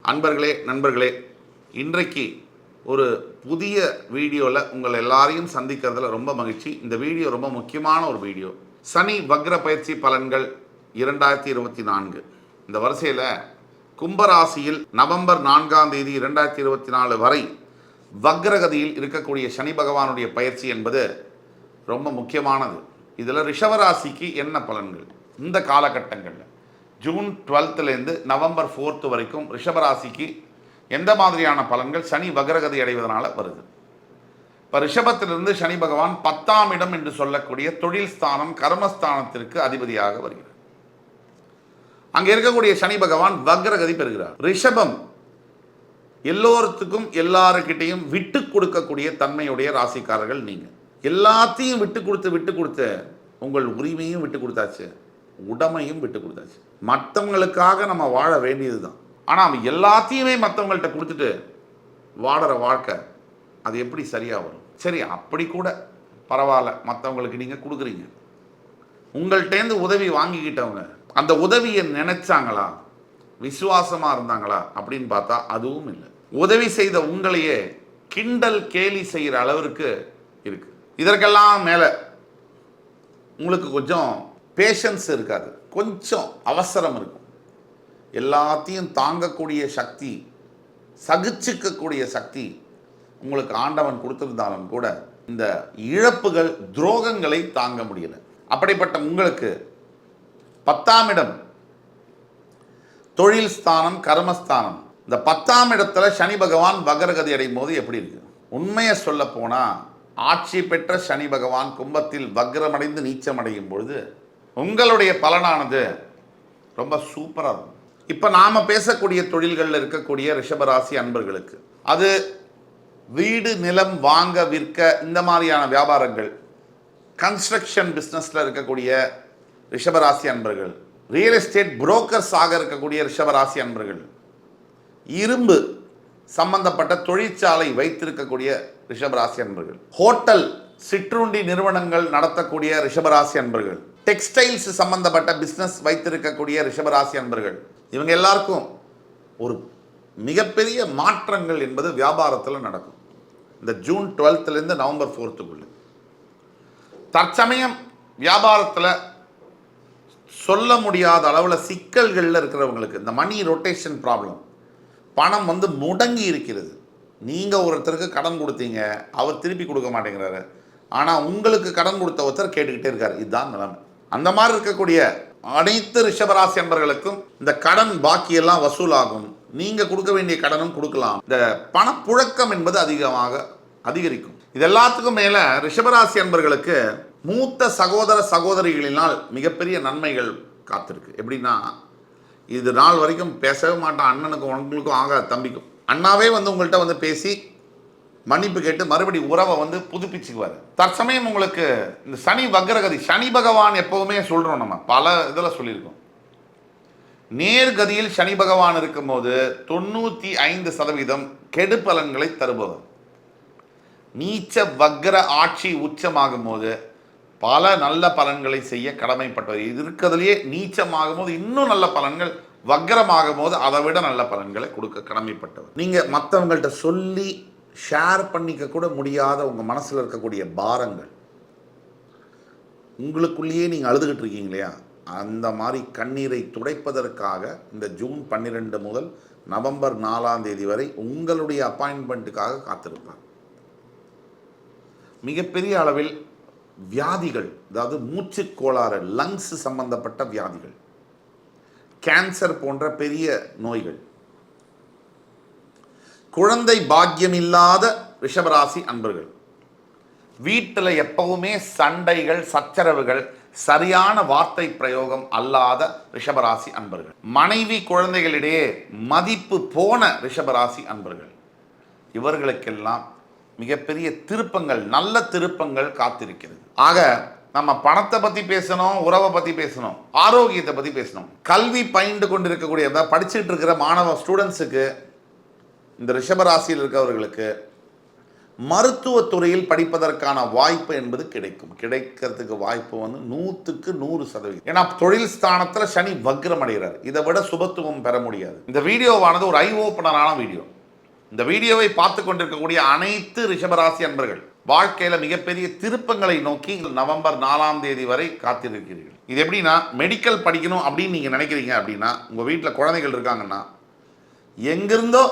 அன்பர்களே, நண்பர்களே, இன்றைக்கு ஒரு புதிய வீடியோவில் உங்கள் எல்லாரையும் சந்திக்கிறதுல ரொம்ப மகிழ்ச்சி. இந்த வீடியோ ரொம்ப முக்கியமான ஒரு வீடியோ. சனி வக்ர பயிற்சி பலன்கள் 2024. இந்த வரிசையில் கும்பராசியில் நவம்பர் 4ஆம் தேதி 2024 வரை வக்ரகதியில் இருக்கக்கூடிய சனி பகவானுடைய பயிற்சி என்பது ரொம்ப முக்கியமானது. இதில் ரிஷபராசிக்கு என்ன பலன்கள் இந்த காலகட்டங்களில் ஜூன் 12லேருந்து நவம்பர் 4 வரைக்கும் ரிஷபராசிக்கு எந்த மாதிரியான பலன்கள் சனி வக்ரகதி அடைவதனால வருது? இப்போ ரிஷபத்திலிருந்து சனி பகவான் 10ஆம் இடம் என்று சொல்லக்கூடிய தொழில் ஸ்தானம், கர்மஸ்தானத்திற்கு அதிபதியாக வருகிறார். அங்கே இருக்கக்கூடிய சனி பகவான் வக்ரகதி பெறுகிறார். ரிஷபம் எல்லோருத்துக்கும் எல்லாருக்கிட்டையும் விட்டு கொடுக்கக்கூடிய தன்மையுடைய ராசிக்காரர்கள் நீங்கள். எல்லாத்தையும் விட்டு கொடுத்து உங்கள் உரிமையும் விட்டு கொடுத்தாச்சு, உடமையும் விட்டு கொடுத்தாச்சு. மற்றவங்களுக்காக நம்ம வாழ வேண்டியது தான். ஆனால் எல்லாத்தையுமே மற்றவங்கள்ட்ட கொடுத்துட்டு வாடுற வாழ்க்கை அது எப்படி சரியாக வரும்? சரி, அப்படி கூட பரவாயில்ல, மற்றவங்களுக்கு நீங்கள் கொடுக்குறீங்க. உங்கள்கிட்டேருந்து உதவி வாங்கிக்கிட்டவங்க அந்த உதவியை நினைச்சாங்களா, விசுவாசமாக இருந்தாங்களா அப்படின்னு பார்த்தா அதுவும் இல்லை. உதவி செய்த உங்களையே கிண்டல் கேலி செய்கிற அளவிற்கு இருக்கு. இதற்கெல்லாம் மேலே உங்களுக்கு கொஞ்சம் பேஷன்ஸ் இருக்காது, கொஞ்சம் அவசரம் இருக்கும். எல்லாத்தையும் தாங்கக்கூடிய சக்தி, சகிச்சுக்கக்கூடிய சக்தி உங்களுக்கு ஆண்டவன் கொடுத்திருந்தாலும் கூட இந்த இழப்புகள், துரோகங்களை தாங்க முடியல. அப்படிப்பட்ட உங்களுக்கு 10ஆம் இடம் தொழில் ஸ்தானம், கர்மஸ்தானம். இந்த 10ஆம் இடத்துல சனி பகவான் வக்ரகதி அடையும் போது எப்படி இருக்கு? உண்மையை சொல்ல போனால் ஆட்சி பெற்ற சனி பகவான் கும்பத்தில் வக்ரமடைந்து நீச்சமடையும் பொழுது உங்களுடைய பலனானது ரொம்ப சூப்பராக இருக்கும். இப்போ நாம் பேசக்கூடிய தொழில்களில் இருக்கக்கூடிய ரிஷபராசி அன்பர்களுக்கு, அது வீடு நிலம் வாங்க விற்க இந்த மாதிரியான வியாபாரங்கள், கன்ஸ்ட்ரக்ஷன் பிஸ்னஸில் இருக்கக்கூடிய ரிஷபராசி அன்பர்கள், ரியல் எஸ்டேட் புரோக்கர்ஸாக இருக்கக்கூடிய ரிஷபராசி அன்பர்கள், இரும்பு சம்பந்தப்பட்ட தொழிற்சாலை வைத்திருக்கக்கூடிய ரிஷபராசி அன்பர்கள், ஹோட்டல் சிற்றுண்டி நிறுவனங்கள் நடத்தக்கூடிய ரிஷபராசி அன்பர்கள், டெக்ஸ்டைல்ஸ் சம்பந்தப்பட்ட பிஸ்னஸ் வைத்திருக்கக்கூடிய ரிஷபராசி அன்பர்கள், இவங்க எல்லாருக்கும் ஒரு மிகப்பெரிய மாற்றங்கள் என்பது வியாபாரத்தில் நடக்கும். இந்த ஜூன் 12லேருந்து நவம்பர் 4க்குள்ள தற்சமயம் வியாபாரத்தில் சொல்ல முடியாத அளவில் சிக்கல்களில் இருக்கிறவங்களுக்கு இந்த மணி ரொட்டேஷன் ப்ராப்ளம், பணம் முடங்கி இருக்கிறது. நீங்கள் ஒருத்தருக்கு கடன் கொடுத்தீங்க, அவர் திருப்பி கொடுக்க மாட்டேங்கிறாரு. ஆனால் உங்களுக்கு கடன் கொடுத்த ஒருத்தர் கேட்டுக்கிட்டே இருக்கார். இதுதான் நிலைமை. அந்த மாதிரி இருக்கக்கூடிய அனைத்து ரிஷபராசி அன்பர்களுக்கும் இந்த கடன் பாக்கியெல்லாம் வசூலாகும். நீங்கள் கொடுக்க வேண்டிய கடனும் கொடுக்கலாம். இந்த பணப்புழக்கம் என்பது அதிகரிக்கும். இது எல்லாத்துக்கும் மேலே ரிஷபராசி அன்பர்களுக்கு மூத்த சகோதர சகோதரிகளினால் மிகப்பெரிய நன்மைகள் காத்திருக்கு. எப்படின்னா, இது நாள் வரைக்கும் பேசவே மாட்டான், அண்ணனுக்கும் உங்களுக்கும் ஆகாது, தம்பிக்கும். அண்ணாவே உங்கள்கிட்ட பேசி மன்னிப்பு கேட்டு மறுபடி உறவை புதுப்பிச்சுக்குவார். தற்சமயம் உங்களுக்கு இந்த சனி வக்ரகதி, சனி பகவான் எப்போவுமே சொல்கிறோம், நம்ம பல இதில் சொல்லியிருக்கோம், நேர்கதியில் சனி பகவான் இருக்கும்போது 95% கெடு பலன்களை தருபவர். நீச்ச வக்ர ஆட்சி உச்சமாகும் போது பல நல்ல பலன்களை செய்ய கடமைப்பட்டவர். இது இருக்கிறதுலையே நீச்சமாகும் போது இன்னும் நல்ல பலன்கள், வக்ரமாகும் போது அதை விட நல்ல பலன்களை கொடுக்க கடமைப்பட்டவர். நீங்கள் மற்றவங்கள்ட்ட சொல்லி ஷேர் பண்ணிக்க கூட முடியாத உங்கள் மனசில் இருக்கக்கூடிய பாரங்கள், உங்களுக்குள்ளேயே நீங்கள் அழுதுகிட்டு இருக்கீங்க இல்லையா, அந்த மாதிரி கண்ணீரை துடைப்பதற்காக இந்த ஜூன் 12 முதல் நவம்பர் 4ஆம் தேதி வரை உங்களுடைய அப்பாயின்மெண்ட்டுக்காக காத்திருப்பார். மிகப்பெரிய அளவில் வியாதிகள், அதாவது மூச்சு கோளாறு, லங்ஸ் சம்பந்தப்பட்ட வியாதிகள், கேன்சர் போன்ற பெரிய நோய்கள், குழந்தை பாக்கியம் இல்லாத ரிஷபராசி அன்பர்கள், வீட்டில் எப்பவுமே சண்டைகள், சச்சரவுகள், சரியான வார்த்தை பிரயோகம் அல்லாத ரிஷபராசி அன்பர்கள், மனைவி குழந்தைகளிடையே மதிப்பு போன ரிஷபராசி அன்பர்கள், இவர்களுக்கெல்லாம் மிகப்பெரிய திருப்பங்கள், நல்ல திருப்பங்கள் காத்திருக்கிறது. ஆக நம்ம பணத்தை பற்றி பேசணும், உறவை பற்றி பேசணும், ஆரோக்கியத்தை பற்றி பேசணும். கல்வி பயின்று கொண்டிருக்கக்கூடிய படிச்சுட்டு இருக்கிற மாணவ ஸ்டூடெண்ட்ஸுக்கு, இந்த ரிஷபராசியில் இருக்கிறவர்களுக்கு மருத்துவத்துறையில் படிப்பதற்கான வாய்ப்பு என்பது கிடைக்கிறதுக்கு வாய்ப்பு 100க்கு 100%. ஏன்னா தொழில் ஸ்தானத்தில் சனி வக்ரம் அடைகிறார். இதை விட சுபத்துவம் பெற முடியாது. இந்த வீடியோவானது ஒரு ஐ ஓப்பனரான வீடியோ. இந்த வீடியோவை பார்த்து கொண்டிருக்கக்கூடிய அனைத்து ரிஷபராசி அன்பர்கள் வாழ்க்கையில் மிகப்பெரிய திருப்பங்களை நோக்கி நவம்பர் 4ஆம் தேதி வரை காத்திருக்கிறீர்கள். இது எப்படின்னா, மெடிக்கல் படிக்கணும் அப்படின்னு நீங்கள் நினைக்கிறீங்க அப்படின்னா, உங்கள் வீட்டில் குழந்தைகள் இருக்காங்கன்னா, எங்கிருந்தோ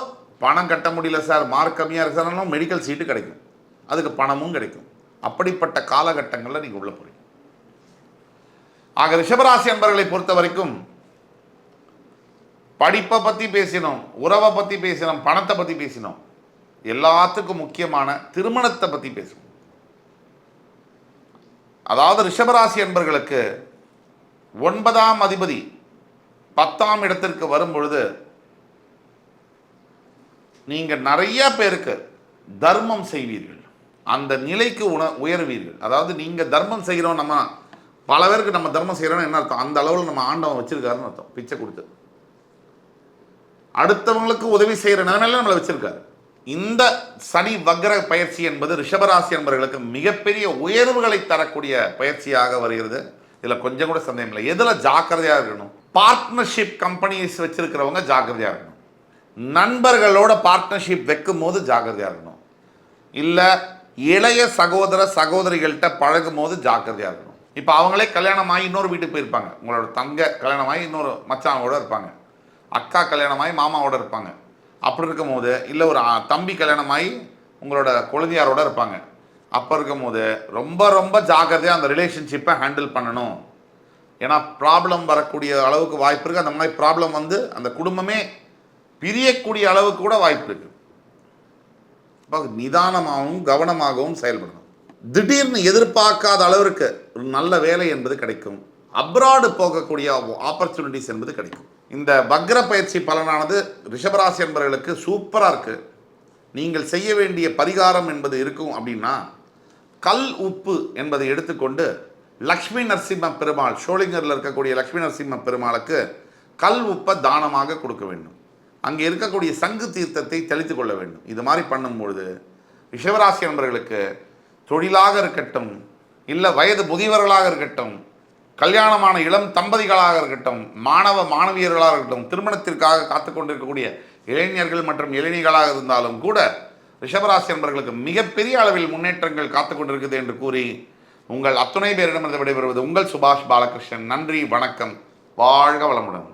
பணம் கட்ட முடியல சார், மார்க் கம்மியாக இருக்கு சார், மெடிக்கல் சீட்டு கிடைக்கும், அதுக்கு பணமும் கிடைக்கும். அப்படிப்பட்ட காலகட்டங்களில் நீங்கள் உள்ள போறீங்க. ஆக ரிஷபராசி அன்பர்களை பொறுத்த வரைக்கும் படிப்பை பற்றி பேசினோம், உறவை பற்றி பேசினோம், பணத்தை பற்றி பேசினோம், எல்லாத்துக்கும் முக்கியமான திருமணத்தை பற்றி பேசணும். அதாவது ரிஷபராசி அன்பர்களுக்கு 9ஆம் அதிபதி 10ஆம் இடத்திற்கு வரும் பொழுது நீங்கள் நிறைய பேருக்கு தர்மம் செய்வீர்கள், அந்த நிலைக்கு உயர்வீர்கள். அதாவது நீங்கள் தர்மம் செய்கிறோம், நம்ம பல பேருக்கு நம்ம தர்மம் செய்கிறோம்னு என்ன அர்த்தம்? அந்த அளவில் நம்ம ஆண்டவன் வச்சிருக்காருன்னு அர்த்தம். பிச்சை கொடுத்து அடுத்தவங்களுக்கு உதவி செய்கிற நிலைமையில நம்மளை வச்சிருக்காரு. இந்த சனி வக்ர பயிற்சி என்பது ரிஷபராசி என்பவர்களுக்கு மிகப்பெரிய உயர்வுகளை தரக்கூடிய பயிற்சியாக வருகிறது. இதில் கொஞ்சம் கூட சந்தேகம் இல்லை. எதில் ஜாக்கிரதையாக இருக்கணும்? பார்ட்னர்ஷிப் கம்பெனிஸ் வச்சிருக்கிறவங்க ஜாக்கிரதையாக இருக்கணும். நண்பர்களோட பார்ட்னர்ஷிப் வைக்கும் போது ஜாக்கிரதையாக இருக்கணும். இல்லை இளைய சகோதர சகோதரிகள்கிட்ட பழகும் போது ஜாக்கிரதையாக இருக்கணும். இப்போ அவங்களே கல்யாணமாகி இன்னொரு வீட்டுக்கு போயிருப்பாங்க. உங்களோட தங்க கல்யாணமாகி இன்னொரு மச்சானோட இருப்பாங்க, அக்கா கல்யாணமாகி மாமாவோட இருப்பாங்க. அப்படி இருக்கும் போது, இல்லை ஒரு தம்பி கல்யாணமாகி உங்களோட குழந்தையாரோட இருப்பாங்க. அப்போ இருக்கும் போது ரொம்ப ரொம்ப ஜாக்கிரதையாக அந்த ரிலேஷன்ஷிப்பை ஹேண்டில் பண்ணணும். ஏன்னா ப்ராப்ளம் வரக்கூடிய அளவுக்கு வாய்ப்பு இருக்குது. அந்த மாதிரி ப்ராப்ளம் அந்த குடும்பமே பிரியக்கூடிய அளவுக்கு கூட வாய்ப்பு இருக்குது. இப்போ நிதானமாகவும் கவனமாகவும் செயல்படணும். திடீர்னு எதிர்பார்க்காத அளவிற்கு ஒரு நல்ல வேலை என்பது கிடைக்கும். அப்ராடு போகக்கூடிய ஆப்பர்ச்சுனிட்டிஸ் என்பது கிடைக்கும். இந்த வக்ர பயிற்சி பலனானது ரிஷபராசி என்பவர்களுக்கு சூப்பராக இருக்குது. நீங்கள் செய்ய வேண்டிய பரிகாரம் என்பது இருக்கும் அப்படின்னா, கல் உப்பு என்பதை எடுத்துக்கொண்டு லக்ஷ்மி நரசிம்ம பெருமாள், ஷோலிங்கரில் இருக்கக்கூடிய லக்ஷ்மி நரசிம்ம பெருமாளுக்கு கல் உப்பை தானமாக கொடுக்க வேண்டும். அங்கே இருக்கக்கூடிய சங்கு தீர்த்தத்தை தெளித்து கொள்ள வேண்டும். இது மாதிரி பண்ணும்பொழுது ரிஷபராசி என்பவர்களுக்கு தொழிலாக இருக்கட்டும், இல்லை வயது முதியவர்களாக இருக்கட்டும், கல்யாணமான இளம் தம்பதிகளாக இருக்கட்டும், மாணவ மாணவியர்களாக இருக்கட்டும், திருமணத்திற்காக காத்து கொண்டிருக்கக்கூடிய இளைஞர்கள் மற்றும் இளைஞர்களாக இருந்தாலும் கூட ரிஷபராசி என்பவர்களுக்கு மிகப்பெரிய அளவில் முன்னேற்றங்கள் காத்து கொண்டிருக்குது என்று கூறி உங்கள் அத்துணை பேரிடமிருந்து விடைபெறுவது உங்கள் சுபாஷ் பாலகிருஷ்ணன். நன்றி, வணக்கம், வாழ்க வளமுடன்.